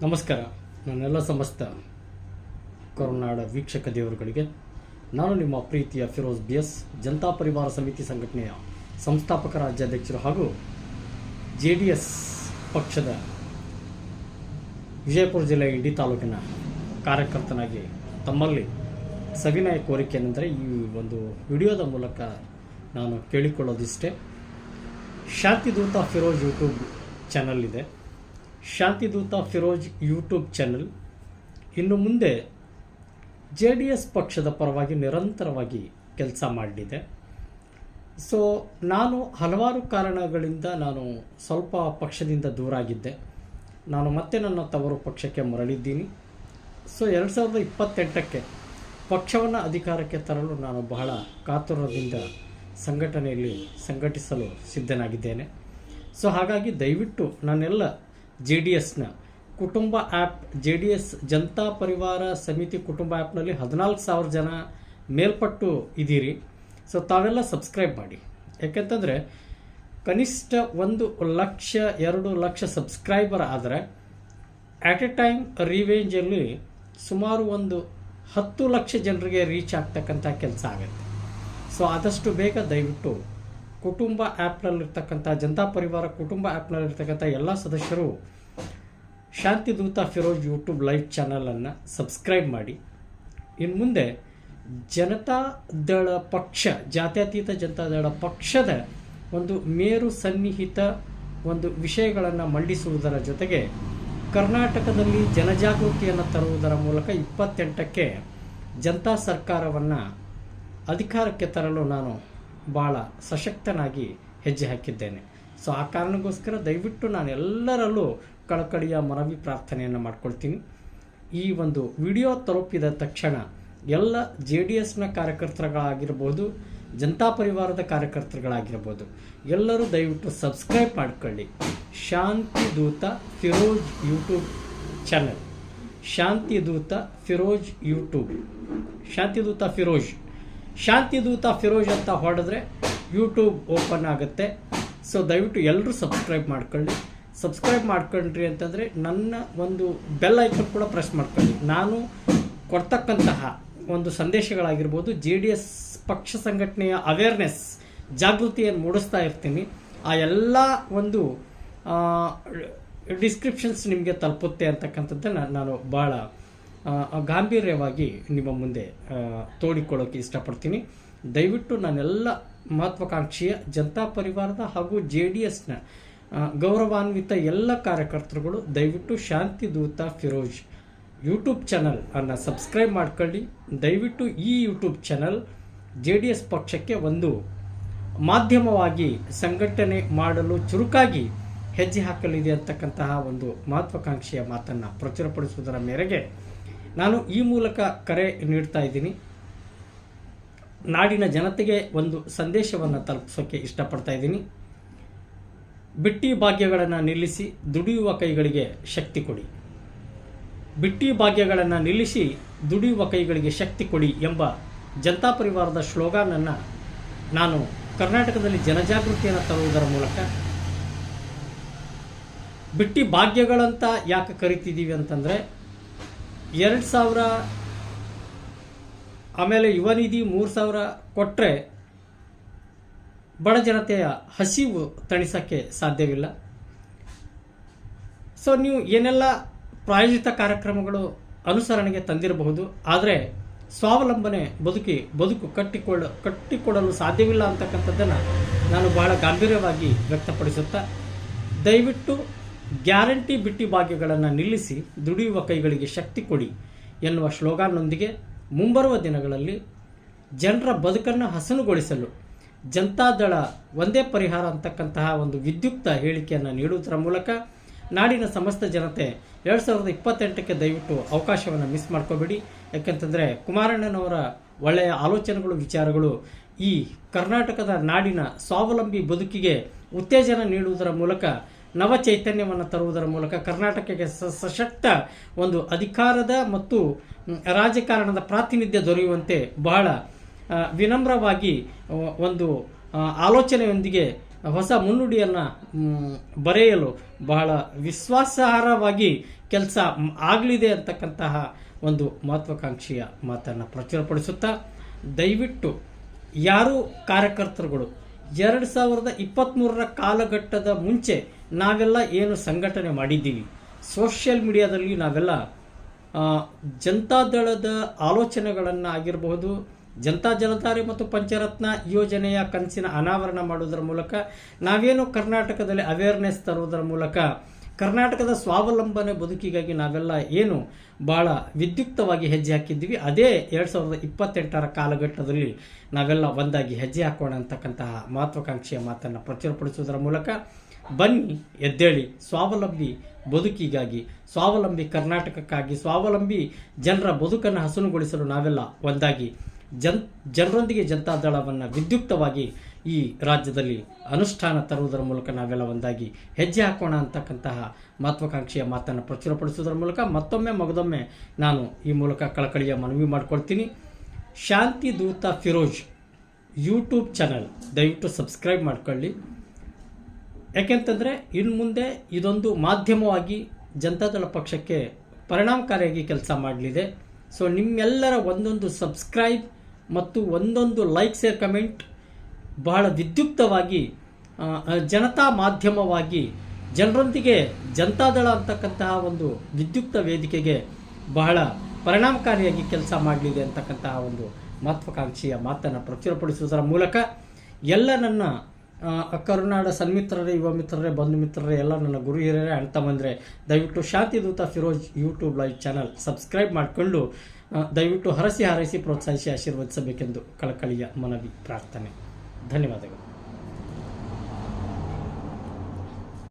ನಮಸ್ಕಾರ. ನನ್ನೆಲ್ಲ ಸಮಸ್ತ ಕರುನಾಡ ವೀಕ್ಷಕ ದೇವರುಗಳಿಗೆ ನಾನು ನಿಮ್ಮ ಪ್ರೀತಿಯ ಫಿರೋಜ್ BS, ಜನತಾ ಪರಿವಾರ ಸಮಿತಿ ಸಂಘಟನೆಯ ಸಂಸ್ಥಾಪಕ ರಾಜ್ಯಾಧ್ಯಕ್ಷರು ಹಾಗೂ JDS ಪಕ್ಷದ ವಿಜಯಪುರ ಜಿಲ್ಲೆಯ ಇಂಡಿ ತಾಲೂಕಿನ ಕಾರ್ಯಕರ್ತನಾಗಿ ತಮ್ಮಲ್ಲಿ ಸವಿನಯ ಕೋರಿಕೆ ಏನೆಂದರೆ, ಈ ಒಂದು ವಿಡಿಯೋದ ಮೂಲಕ ನಾನು ಕೇಳಿಕೊಳ್ಳೋದಿಷ್ಟೇ. ಶಾಂತಿದೂತ ಫಿರೋಜ್ ಯೂಟ್ಯೂಬ್ ಚಾನಲ್ ಇದೆ. ಶಾಂತಿದೂತ ಫಿರೋಜ್ ಯೂಟ್ಯೂಬ್ ಚಾನಲ್ ಇನ್ನು ಮುಂದೆ JDS ಪಕ್ಷದ ಪರವಾಗಿ ನಿರಂತರವಾಗಿ ಕೆಲಸ ಮಾಡಲಿದೆ. ಸೊ ನಾನು ಹಲವಾರು ಕಾರಣಗಳಿಂದ ನಾನು ಸ್ವಲ್ಪ ಪಕ್ಷದಿಂದ ದೂರ ಆಗಿದ್ದೆ. ನಾನು ಮತ್ತೆ ನನ್ನ ತವರು ಪಕ್ಷಕ್ಕೆ ಮರಳಿದ್ದೀನಿ. ಸೊ 2028ಕ್ಕೆ ಪಕ್ಷವನ್ನು ಅಧಿಕಾರಕ್ಕೆ ತರಲು ನಾನು ಬಹಳ ಕಾತುರದಿಂದ ಸಂಘಟನೆಯಲ್ಲಿ ಸಂಘಟಿಸಲು ಸಿದ್ಧನಾಗಿದ್ದೇನೆ. ಸೊ ಹಾಗಾಗಿ ದಯವಿಟ್ಟು ನಾನೆಲ್ಲ JDSನ ಕುಟುಂಬ ಆ್ಯಪ್, JDS ಜನತಾ ಪರಿವಾರ ಸಮಿತಿ ಕುಟುಂಬ ಆ್ಯಪ್ನಲ್ಲಿ 14,000 ಜನ ಮೇಲ್ಪಟ್ಟು ಇದ್ದೀರಿ. ಸೊ ತಾವೆಲ್ಲ ಸಬ್ಸ್ಕ್ರೈಬ್ ಮಾಡಿ. ಯಾಕೆಂತಂದರೆ ಕನಿಷ್ಠ 1-2 ಲಕ್ಷ ಸಬ್ಸ್ಕ್ರೈಬರ್ ಆದರೆ ಆಟ್ ಎ ಟೈಮ್ ರಿವೇಂಜಲ್ಲಿ ಸುಮಾರು 10 ಲಕ್ಷ ಜನರಿಗೆ ರೀಚ್ ಆಗ್ತಕ್ಕಂಥ ಕೆಲಸ ಆಗುತ್ತೆ. ಸೊ ಆದಷ್ಟು ಬೇಗ ದಯವಿಟ್ಟು ಕುಟುಂಬ ಆ್ಯಪ್ನಲ್ಲಿರ್ತಕ್ಕಂಥ ಜನತಾ ಪರಿವಾರ ಕುಟುಂಬ ಆ್ಯಪ್ನಲ್ಲಿರ್ತಕ್ಕಂಥ ಎಲ್ಲ ಸದಸ್ಯರು ಶಾಂತಿದೂತ ಫಿರೋಜ್ ಯೂಟ್ಯೂಬ್ ಲೈವ್ ಚಾನಲನ್ನು ಸಬ್ಸ್ಕ್ರೈಬ್ ಮಾಡಿ. ಇನ್ನು ಮುಂದೆ ಜನತಾದಳ ಪಕ್ಷ, ಜಾತ್ಯತೀತ ಜನತಾದಳ ಪಕ್ಷದ ಒಂದು ಮೇರು ಸನ್ನಿಹಿತ ಒಂದು ವಿಷಯಗಳನ್ನು ಮಂಡಿಸುವುದರ ಜೊತೆಗೆ ಕರ್ನಾಟಕದಲ್ಲಿ ಜನಜಾಗೃತಿಯನ್ನು ತರುವುದರ ಮೂಲಕ 28ಕ್ಕೆ ಜನತಾ ಸರ್ಕಾರವನ್ನು ಅಧಿಕಾರಕ್ಕೆ ತರಲು ನಾನು ಭಾಳ ಸಶಕ್ತನಾಗಿ ಹೆಜ್ಜೆ ಹಾಕಿದ್ದೇನೆ. ಸೊ ಆ ಕಾರಣಕ್ಕೋಸ್ಕರ ದಯವಿಟ್ಟು ನಾನು ಎಲ್ಲರಲ್ಲೂ ಕಳಕಳಿಯ ಮನವಿ ಪ್ರಾರ್ಥನೆಯನ್ನು ಮಾಡ್ಕೊಳ್ತೀನಿ. ಈ ಒಂದು ವಿಡಿಯೋ ತಲುಪಿದ ತಕ್ಷಣ ಎಲ್ಲ JDSನ ಕಾರ್ಯಕರ್ತರುಗಳಾಗಿರ್ಬೋದು, ಜನತಾ ಪರಿವಾರದ ಕಾರ್ಯಕರ್ತರುಗಳಾಗಿರ್ಬೋದು, ಎಲ್ಲರೂ ದಯವಿಟ್ಟು ಸಬ್ಸ್ಕ್ರೈಬ್ ಮಾಡ್ಕೊಳ್ಳಿ. Shantiduta Firoz YouTube channel, Shantiduta Firoz YouTube, Shantiduta Firoz ಅಂತ ಹೊಡೆದ್ರೆ ಯೂಟ್ಯೂಬ್ ಓಪನ್ ಆಗುತ್ತೆ. ಸೊ ದಯವಿಟ್ಟು ಎಲ್ಲರೂ ಸಬ್ಸ್ಕ್ರೈಬ್ ಮಾಡ್ಕೊಳ್ಳಿ. ಸಬ್ಸ್ಕ್ರೈಬ್ ಮಾಡ್ಕೊಂಡ್ರಿ ಅಂತಂದರೆ ನನ್ನ ಒಂದು ಬೆಲ್ ಐಕನ್ ಕೂಡ ಪ್ರೆಸ್ ಮಾಡ್ಕೊಳ್ಳಿ. ನಾನು ಕೊಡ್ತಕ್ಕಂತಹ ಒಂದು ಸಂದೇಶಗಳಾಗಿರ್ಬೋದು, JDS ಪಕ್ಷ ಸಂಘಟನೆಯ ಅವೇರ್ನೆಸ್, ಜಾಗೃತಿಯನ್ನು ಮೂಡಿಸ್ತಾ ಇರ್ತೀನಿ. ಆ ಎಲ್ಲ ಒಂದು ಡಿಸ್ಕ್ರಿಪ್ಷನ್ಸ್ ನಿಮಗೆ ತಲುಪುತ್ತೆ ಅಂತಕ್ಕಂಥದ್ದನ್ನು ನಾನು ಭಾಳ ಗಾಂಭೀರ್ಯವಾಗಿ ನಿಮ್ಮ ಮುಂದೆ ತೋಡಿಕೊಳ್ಳೋಕೆ ಇಷ್ಟಪಡ್ತೀನಿ. ದಯವಿಟ್ಟು ನಾನೆಲ್ಲ ಮಹತ್ವಾಕಾಂಕ್ಷೆಯ ಜನತಾ ಪರಿವಾರದ ಹಾಗೂ JDSನ ಗೌರವಾನ್ವಿತ ಎಲ್ಲ ಕಾರ್ಯಕರ್ತರುಗಳು ದಯವಿಟ್ಟು ಶಾಂತಿದೂತ ಫಿರೋಜ್ ಯೂಟ್ಯೂಬ್ ಚಾನಲ್ ಅನ್ನು ಸಬ್ಸ್ಕ್ರೈಬ್ ಮಾಡ್ಕೊಳ್ಳಿ. ದಯವಿಟ್ಟು ಈ ಯೂಟ್ಯೂಬ್ ಚಾನಲ್ JDS ಪಕ್ಷಕ್ಕೆ ಒಂದು ಮಾಧ್ಯಮವಾಗಿ ಸಂಘಟನೆ ಮಾಡಲು ಚುರುಕಾಗಿ ಹೆಜ್ಜೆ ಹಾಕಲಿದೆ ಅಂತಕ್ಕಂತಹ ಒಂದು ಮಹತ್ವಾಕಾಂಕ್ಷೆಯ ಮಾತನ್ನು ಪ್ರಚುರಪಡಿಸುವುದರ ಮೇರೆಗೆ ನಾನು ಈ ಮೂಲಕ ಕರೆ ನೀಡ್ತಾ ಇದ್ದೀನಿ. ನಾಡಿನ ಜನತೆಗೆ ಒಂದು ಸಂದೇಶವನ್ನು ತಲುಪಿಸೋಕ್ಕೆ ಇಷ್ಟಪಡ್ತಾ ಇದ್ದೀನಿ. ಬಿಟ್ಟಿ ಭಾಗ್ಯಗಳನ್ನು ನಿಲ್ಲಿಸಿ ದುಡಿಯುವ ಕೈಗಳಿಗೆ ಶಕ್ತಿ ಕೊಡಿ. ಬಿಟ್ಟಿ ಭಾಗ್ಯಗಳನ್ನು ನಿಲ್ಲಿಸಿ ದುಡಿಯುವ ಕೈಗಳಿಗೆ ಶಕ್ತಿ ಕೊಡಿ ಎಂಬ ಜನತಾ ಪರಿವಾರದ ಸ್ಲೋಗಾನನ್ನು ನಾನು ಕರ್ನಾಟಕದಲ್ಲಿ ಜನಜಾಗೃತಿಯನ್ನು ತರುವುದರ ಮೂಲಕ, ಬಿಟ್ಟಿ ಭಾಗ್ಯಗಳಂತ ಯಾಕೆ ಕರಿತಿದ್ದೀವಿ ಅಂತಂದರೆ 2,000 ಆಮೇಲೆ ಯುವ ನಿಧಿ 3,000 ಕೊಟ್ಟರೆ ಬಡ ಜನತೆಯ ಹಸಿವು ತಣಿಸೋಕ್ಕೆ ಸಾಧ್ಯವಿಲ್ಲ. ಸೊ ನೀವು ಏನೆಲ್ಲ ಪ್ರಾಯೋಜಿತ ಕಾರ್ಯಕ್ರಮಗಳು ಅನುಸರಣೆಗೆ ತಂದಿರಬಹುದು, ಆದರೆ ಸ್ವಾವಲಂಬನೆ ಬದುಕು ಕಟ್ಟಿಕೊಡಲು ಸಾಧ್ಯವಿಲ್ಲ ಅಂತಕ್ಕಂಥದ್ದನ್ನು ನಾನು ಬಹಳ ಗಾಂಭೀರ್ಯವಾಗಿ ವ್ಯಕ್ತಪಡಿಸುತ್ತಾ, ದಯವಿಟ್ಟು ಗ್ಯಾರಂಟಿ ಬಿಟ್ಟಿ ಭಾಗ್ಯಗಳನ್ನು ನಿಲ್ಲಿಸಿ ದುಡಿಯುವ ಕೈಗಳಿಗೆ ಶಕ್ತಿ ಕೊಡಿ ಎನ್ನುವ ಸ್ಲೋಗಾನ್ನೊಂದಿಗೆ ಮುಂಬರುವ ದಿನಗಳಲ್ಲಿ ಜನರ ಬದುಕನ್ನು ಹಸನುಗೊಳಿಸಲು ಜನತಾದಳ ಒಂದೇ ಪರಿಹಾರ ಅಂತಕ್ಕಂತಹ ಒಂದು ವಿದ್ಯುಕ್ತ ಹೇಳಿಕೆಯನ್ನು ನೀಡುವುದರ ಮೂಲಕ ನಾಡಿನ ಸಮಸ್ತ ಜನತೆ 2028ಕ್ಕೆ ದಯವಿಟ್ಟು ಅವಕಾಶವನ್ನು ಮಿಸ್ ಮಾಡ್ಕೋಬೇಡಿ. ಯಾಕೆಂತಂದರೆ ಕುಮಾರಣ್ಣನವರ ಒಳ್ಳೆಯ ಆಲೋಚನೆಗಳು, ವಿಚಾರಗಳು ಈ ಕರ್ನಾಟಕದ ನಾಡಿನ ಸ್ವಾವಲಂಬಿ ಬದುಕಿಗೆ ಉತ್ತೇಜನ ನೀಡುವುದರ ಮೂಲಕ, ನವ ಚೈತನ್ಯವನ್ನು ತರುವುದರ ಮೂಲಕ ಕರ್ನಾಟಕಕ್ಕೆ ಸಶಕ್ತ ಒಂದು ಅಧಿಕಾರದ ಮತ್ತು ರಾಜಕಾರಣದ ಪ್ರಾತಿನಿಧ್ಯ ದೊರೆಯುವಂತೆ ಬಹಳ ವಿನಮ್ರವಾಗಿ ಒಂದು ಆಲೋಚನೆಯೊಂದಿಗೆ ಹೊಸ ಮುನ್ನುಡಿಯನ್ನು ಬರೆಯಲು ಬಹಳ ವಿಶ್ವಾಸಾರ್ಹವಾಗಿ ಕೆಲಸ ಆಗಲಿದೆ ಅಂತಕ್ಕಂತಹ ಒಂದು ಮಹತ್ವಾಕಾಂಕ್ಷೆಯ ಮಾತನ್ನು ಪ್ರಚುರಪಡಿಸುತ್ತಾ, ದಯವಿಟ್ಟು ಯಾರು ಕಾರ್ಯಕರ್ತರುಗಳು 2023 ಕಾಲಘಟ್ಟದ ಮುಂಚೆ ನಾವೆಲ್ಲ ಏನು ಸಂಘಟನೆ ಮಾಡಿದ್ದೀವಿ, ಸೋಷಿಯಲ್ ಮೀಡಿಯಾದಲ್ಲಿ ನಾವೆಲ್ಲ ಜನತಾದಳದ ಆಲೋಚನೆಗಳನ್ನು ಆಗಿರಬಹುದು, ಜನತಾ ಜಲಧಾರೆ ಮತ್ತು ಪಂಚರತ್ನ ಯೋಜನೆಯ ಕನಸಿನ ಅನಾವರಣ ಮಾಡುವುದರ ಮೂಲಕ, ನಾವೇನು ಕರ್ನಾಟಕದಲ್ಲಿ ಅವೇರ್ನೆಸ್ ತರುವುದರ ಮೂಲಕ, ಕರ್ನಾಟಕದ ಸ್ವಾವಲಂಬನೆ ಬದುಕಿಗಾಗಿ ನಾವೆಲ್ಲ ಏನು ಭಾಳ ವಿದ್ಯುಕ್ತವಾಗಿ ಹೆಜ್ಜೆ ಹಾಕಿದ್ದೀವಿ, ಅದೇ 2028 ಕಾಲಘಟ್ಟದಲ್ಲಿ ನಾವೆಲ್ಲ ಒಂದಾಗಿ ಹೆಜ್ಜೆ ಹಾಕೋಣ ಅಂತಕ್ಕಂತಹ ಮಹತ್ವಾಕಾಂಕ್ಷೆಯ ಮಾತನ್ನು ಪ್ರಚುರಪಡಿಸುವುದರ ಮೂಲಕ, ಬನ್ನಿ ಎದ್ದೇಳಿ, ಸ್ವಾವಲಂಬಿ ಬದುಕಿಗಾಗಿ, ಸ್ವಾವಲಂಬಿ ಕರ್ನಾಟಕಕ್ಕಾಗಿ, ಸ್ವಾವಲಂಬಿ ಜನರ ಬದುಕನ್ನು ಹಸನುಗೊಳಿಸಲು ನಾವೆಲ್ಲ ಒಂದಾಗಿ ಜನರೊಂದಿಗೆ ಜನತಾದಳವನ್ನು ವಿದ್ಯುಕ್ತವಾಗಿ ಈ ರಾಜ್ಯದಲ್ಲಿ ಅನುಷ್ಠಾನ ತರುವುದರ ಮೂಲಕ ನಾವೆಲ್ಲ ಒಂದಾಗಿ ಹೆಜ್ಜೆ ಹಾಕೋಣ ಅಂತಕ್ಕಂತಹ ಮಹತ್ವಾಕಾಂಕ್ಷೆಯ ಮಾತನ್ನು ಪ್ರಚುರಪಡಿಸುವುದರ ಮೂಲಕ ಮಗದೊಮ್ಮೆ ನಾನು ಈ ಮೂಲಕ ಕಳಕಳಿಯ ಮನವಿ ಮಾಡಿಕೊಳ್ತೀನಿ. ಶಾಂತಿ ದೂತ ಫಿರೋಜ್ ಯೂಟ್ಯೂಬ್ ಚಾನಲ್ ದಯವಿಟ್ಟು ಸಬ್ಸ್ಕ್ರೈಬ್ ಮಾಡ್ಕೊಳ್ಳಿ. ಯಾಕೆಂತಂದರೆ ಇನ್ನು ಮುಂದೆ ಇದೊಂದು ಮಾಧ್ಯಮವಾಗಿ ಜನತಾದಳ ಪಕ್ಷಕ್ಕೆ ಪರಿಣಾಮಕಾರಿಯಾಗಿ ಕೆಲಸ ಮಾಡಲಿದೆ. ಸೊ ನಿಮ್ಮೆಲ್ಲರ ಒಂದೊಂದು ಸಬ್ಸ್ಕ್ರೈಬ್ ಮತ್ತು ಒಂದೊಂದು ಲೈಕ್, ಶೇರ್, ಕಮೆಂಟ್ ಬಹಳ ವಿದ್ಯುಕ್ತವಾಗಿ ಜನತಾ ಮಾಧ್ಯಮವಾಗಿ ಜನರೊಂದಿಗೆ ಜನತಾದಳ ಅಂತಕ್ಕಂತಹ ಒಂದು ವಿದ್ಯುಕ್ತ ವೇದಿಕೆಗೆ ಬಹಳ ಪರಿಣಾಮಕಾರಿಯಾಗಿ ಕೆಲಸ ಮಾಡಲಿದೆ ಅಂತಕ್ಕಂತಹ ಒಂದು ಮಹತ್ವಾಕಾಂಕ್ಷೆಯ ಮಾತನ್ನು ಪ್ರಚುರಪಡಿಸುವುದರ ಮೂಲಕ ಎಲ್ಲ ನನ್ನ ಕರುನಾಡ ಸನ್ಮಿತ್ರರೇ, ಯುವ ಮಿತ್ರರೇ, ಬಂಧು ಮಿತ್ರರೇ, ಎಲ್ಲ ನನ್ನ ಗುರು ಹಿರಿಯರೇ, ಅಣ್ಣ ತಮ್ಮಂದರೆ, ದಯವಿಟ್ಟು Shanti Duta Firoz YouTube live channel subscribe ಮಾಡಿಕೊಂಡು ದಯವಿಟ್ಟು ಹರಸಿ ಹಾರೈಸಿ ಪ್ರೋತ್ಸಾಹಿಸಿ ಆಶೀರ್ವದಿಸಬೇಕೆಂದು ಕಳಕಳಿಯ ಮನವಿ, ಪ್ರಾರ್ಥನೆ. ಧನ್ಯವಾದಗಳು.